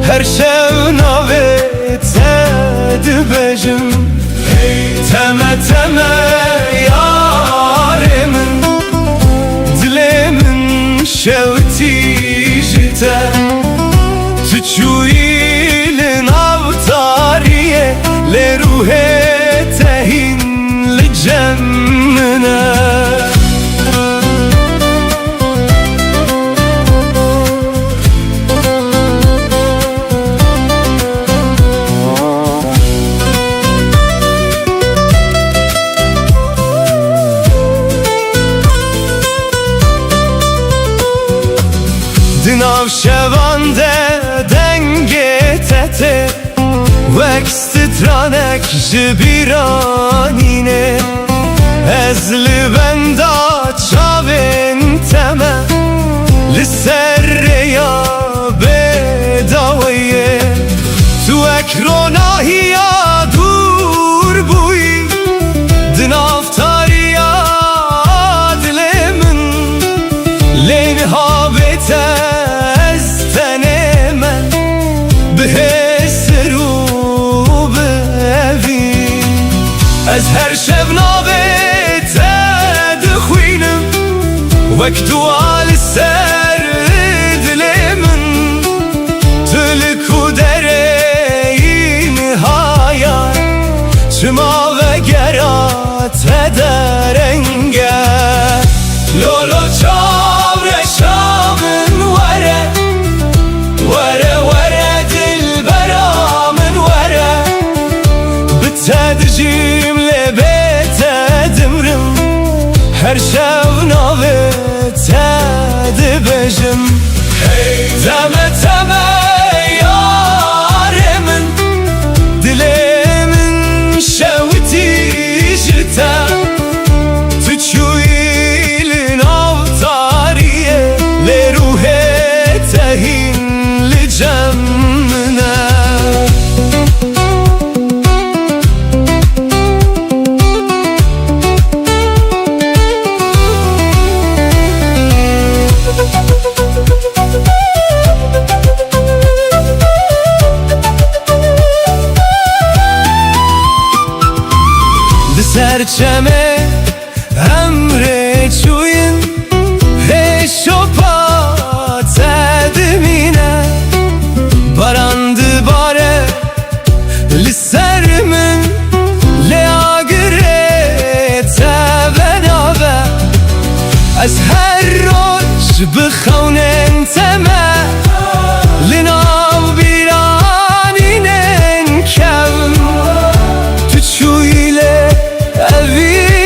هر شو ناویت دبجم تمه تمه یار من دل من شوتی جته تچوی لروح تهين لجمنا دناو شوانده دنگه تته وکسترانک جبیرانینه از لبندا چاوین تمه لسر یا بداویه تو اکروناهی یا دور بوی دنافتاری یا دل من لین ها بیت از تن من به از هر شب ناویت دخوینم وقت وال سر دل من تلکو دره نهایت چما و گرات درنگه لولو چاور شامن وره وره وره دل برا من وره بتدجیم هر شو ناویت دبجم تمه تمه یار من دل من شوتی جته تو چوی لناو تاریه لروح تهین لجمنا سرچمه امره چوین هشوپا تدمینه باراند باره لسر من لیاگره تبناوه از هر روز بخونن تمه لناو بیرانینن کم تو چویله اوی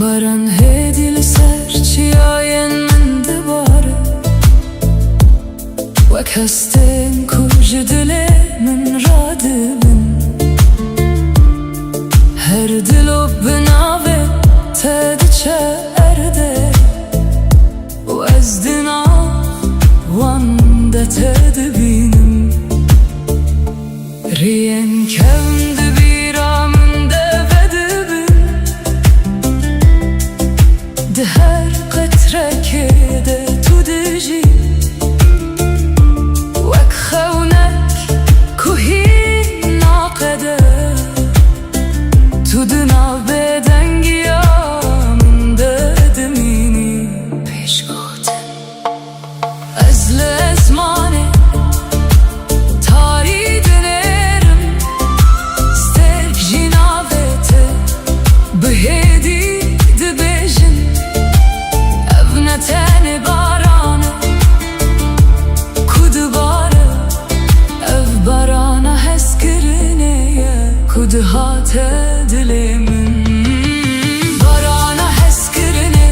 Baran hedil serçiyayen min dibare Wek hestin ku ji dilê min radibin Her dilo bi navê te diçe erde û ez di nav wan de te dibînim Riyên kevn di bîra min de vedibin Di her qetrekê de tu dijî Wek xewnek ku hîn naqede Tu di nav bêdengiya min de dimînî Pêşgotin Ez li esmanê tarî dinêrim Stêrk jî navê te bi hêdî dibêjin Ev ne tenê baran e ku dibare Ev barana hezkirinê ye ku dihate dilê min Barana hezkirinê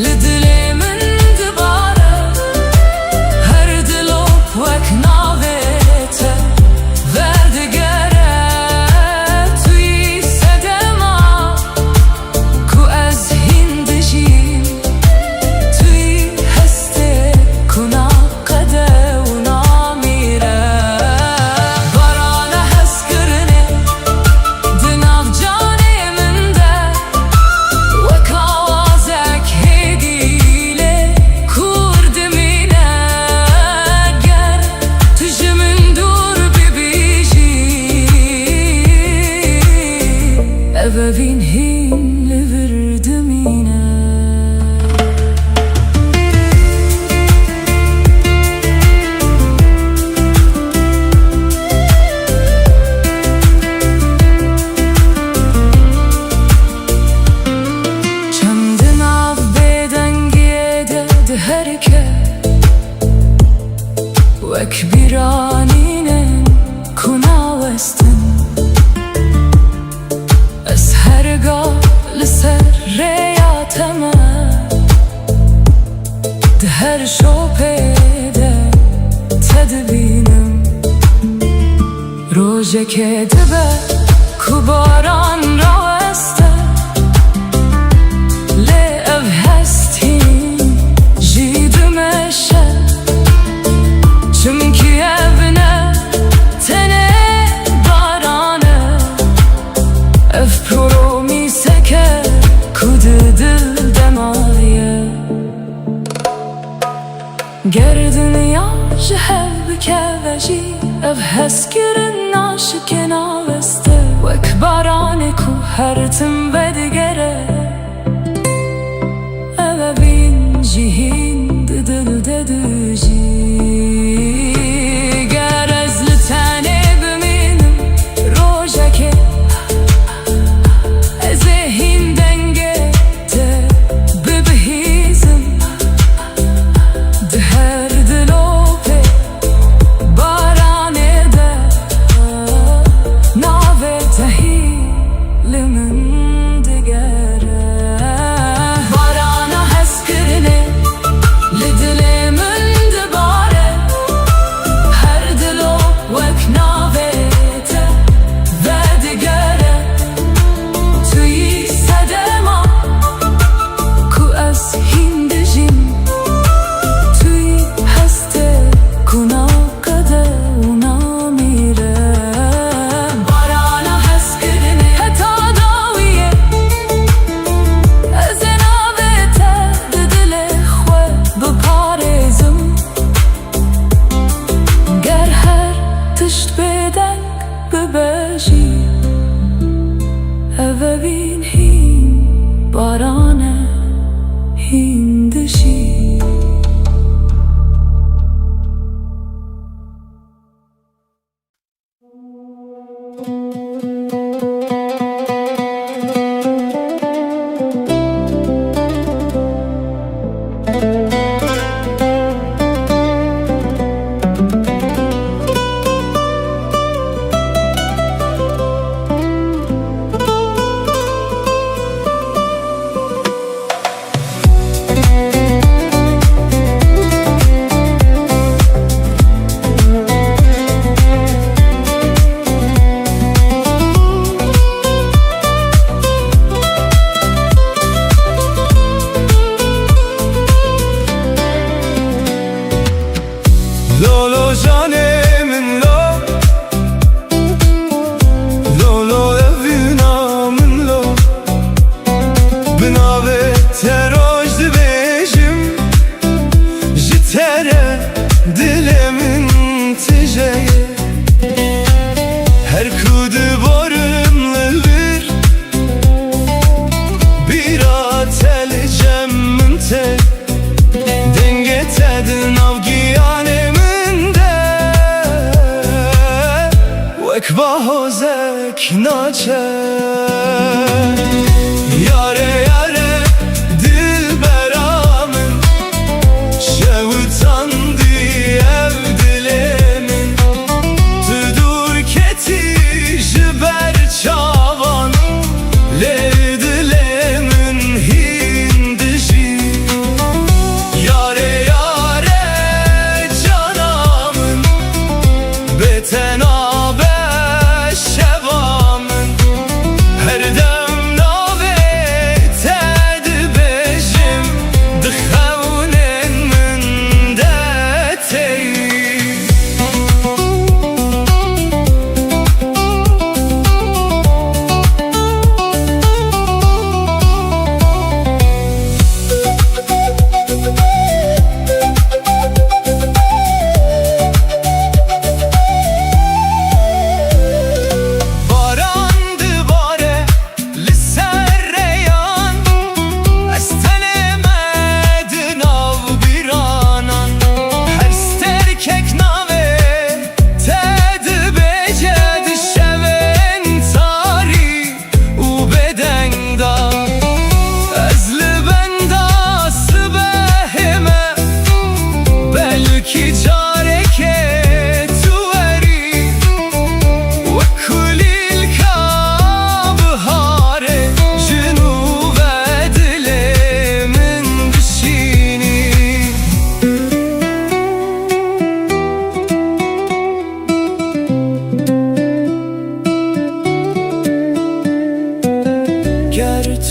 li dilê min dibare Her dilop wek navê te verdigere Tu yî sedema ku ez hîn dijîm Tu yî hestê ku naqede û namîre Barana hezkirinê di nav canê min de Wek awazek hêdî lê kur dimîne Ger tu ji min dûr bibîjî Ev evîn hîn li vir dimîne Çem di nav bêdengiyê de di herike Wek bîranînin ku nawestin Ez hergah li ser rêya te me Di her şopê de te dibînim Rojekê dibe ku baran raweste Lê ev hestîn jî dimeşe Çimkî ev ne tenê baran e Ev promîseke ku di dil de maye Ger dinya ji hev bikeve jî Ev hezkirin naşikê naweste Wek baranê ku her tim vedigere Ev evîn jî hîn di dil de dijî Ger ez li tenê bimînim rojekê Ez ê hîn dengê te bibihîzim Di her dilopê baranê de Navê te hî li min digere Barana hezkirinê li dilê min dibare پشت بدنگ ببجی اوین هین بارانه هین دشی لولو جانمın lo Lolo evnamın lo Binave teroj dibejim Jitere dilimin tijeye Her kudu borumlu bir atel cemmin te Dengetedin avgiyanem Ekbahozek naçe Yare yare dilberamın Şevutandı ev dilemin Tüdur keti jiber çavan Le dilemin hindişi Yare yare canamın Beten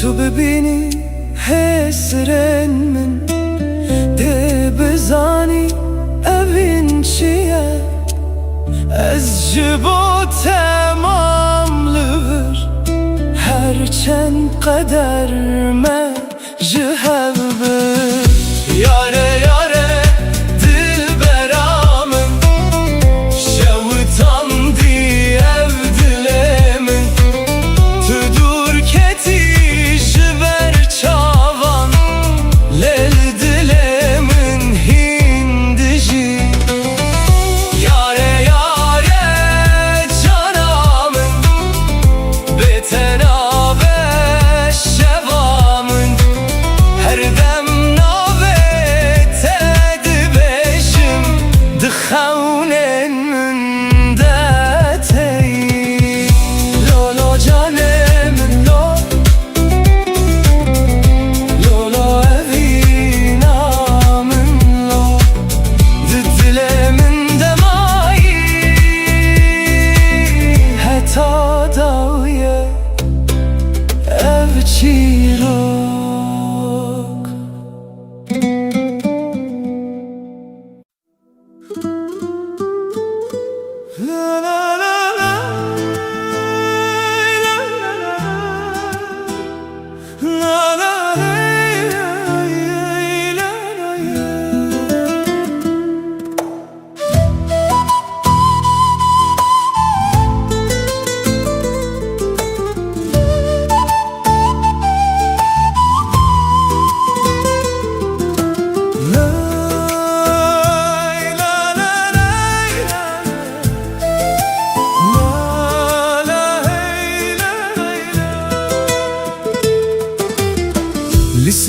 تو ببینی حسرن من ده بزانی اوین چیه از جبو تماملور هرچند قدر من جهبر یاره یاره دلبرامın Şevutandı ev dilemin Tüdur keti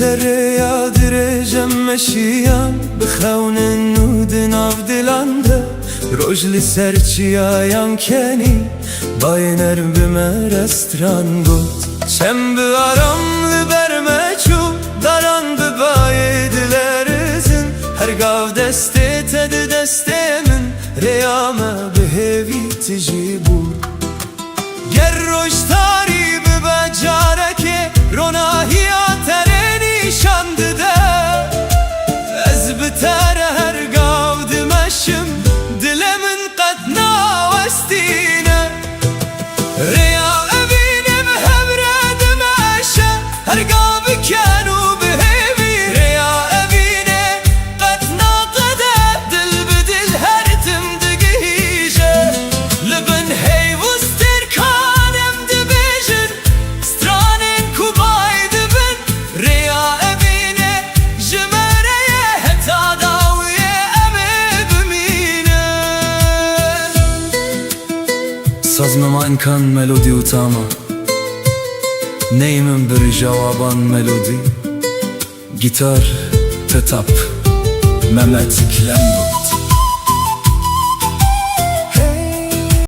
سر درجم مشیان بخون نود ناف دلانده روجل سر چیایان کنی باینر بمه رستران گود چم بیارم لبرمه چو داران ببای دلرزن هر گاو دسته تد دسته من ریامه به هیوی تجی بود گر روشتاری ببجاره که روناهی آتره نشانده ده از بتر هر گاو دمشم دل من قد ناوستینه ریا ابینم هبره دمشه هر گاو بکنو بهیوی ریا ابینه قد ناقده دل بدل هر تم دگیجه لبن هیوستر کانم دبیجن سترانین کوبای دبن ریا ابینه جمره هتا داویه امه بمینه Sazmama imkan melodi utama Neyimin bir cavaban melodi Gitar tetap Mehmet Kilen